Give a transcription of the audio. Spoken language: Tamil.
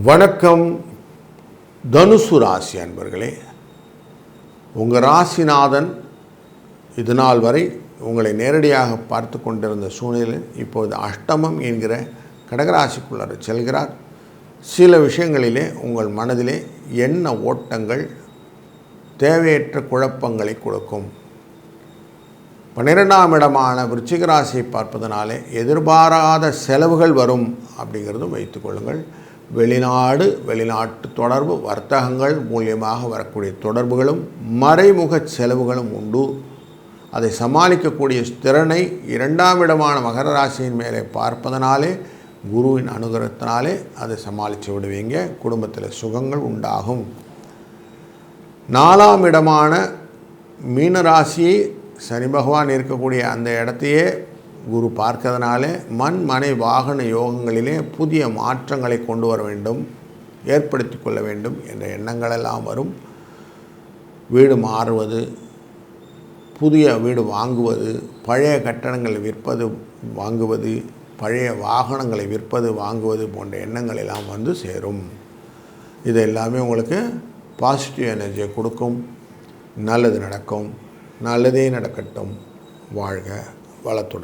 வணக்கம் தனுசு ராசி அன்பர்களே. உங்கள் ராசிநாதன் இது நாள் வரை உங்களை நேரடியாக பார்த்து கொண்டிருந்த சூழ்நிலையில் இப்போது அஷ்டமம் என்கிற கடகராசிக்குள்ளார செல்கிறார். சில விஷயங்களிலே உங்கள் மனதிலே எண்ண ஓட்டங்கள் தேவையற்ற குழப்பங்களை கொடுக்கும். 12ஆம் இடமான விருச்சிக ராசியை பார்ப்பதனாலே எதிர்பாராத செலவுகள் வரும் அப்படிங்கிறதும் வைத்துக்கொள்ளுங்கள். வெளிநாடு வெளிநாட்டு தொடர்பு வர்த்தகங்கள் மூலியமாக வரக்கூடிய தொடர்புகளும் மறைமுக செலவுகளும் உண்டு. அதை சமாளிக்கக்கூடிய திறனை 2ஆம் இடமான மகர ராசியின் மேலே பார்ப்பதனாலே குருவின் அனுகிரகத்தினாலே அதை சமாளித்து விடுவீங்க. குடும்பத்தில் சுகங்கள் உண்டாகும். 4ஆம் இடமான மீன ராசியை சனி பகவான் இருக்கக்கூடிய அந்த இடத்தையே குரு பார்க்கறதுனாலே மனை வாகன யோகங்களிலே புதிய மாற்றங்களை கொண்டு வர வேண்டும், ஏற்படுத்தி கொள்ள வேண்டும் என்ற எண்ணங்களெல்லாம் வரும். வீடு மாறுவது, புதிய வீடு வாங்குவது, பழைய கட்டடங்களை விற்பது வாங்குவது, பழைய வாகனங்களை விற்பது வாங்குவது போன்ற எண்ணங்கள் எல்லாம் வந்து சேரும். இது எல்லாமே உங்களுக்கு பாசிட்டிவ் எனர்ஜியை கொடுக்கும். நல்லது நடக்கும். நல்லதே நடக்கட்டும். வாழ்க வளத்துடன்.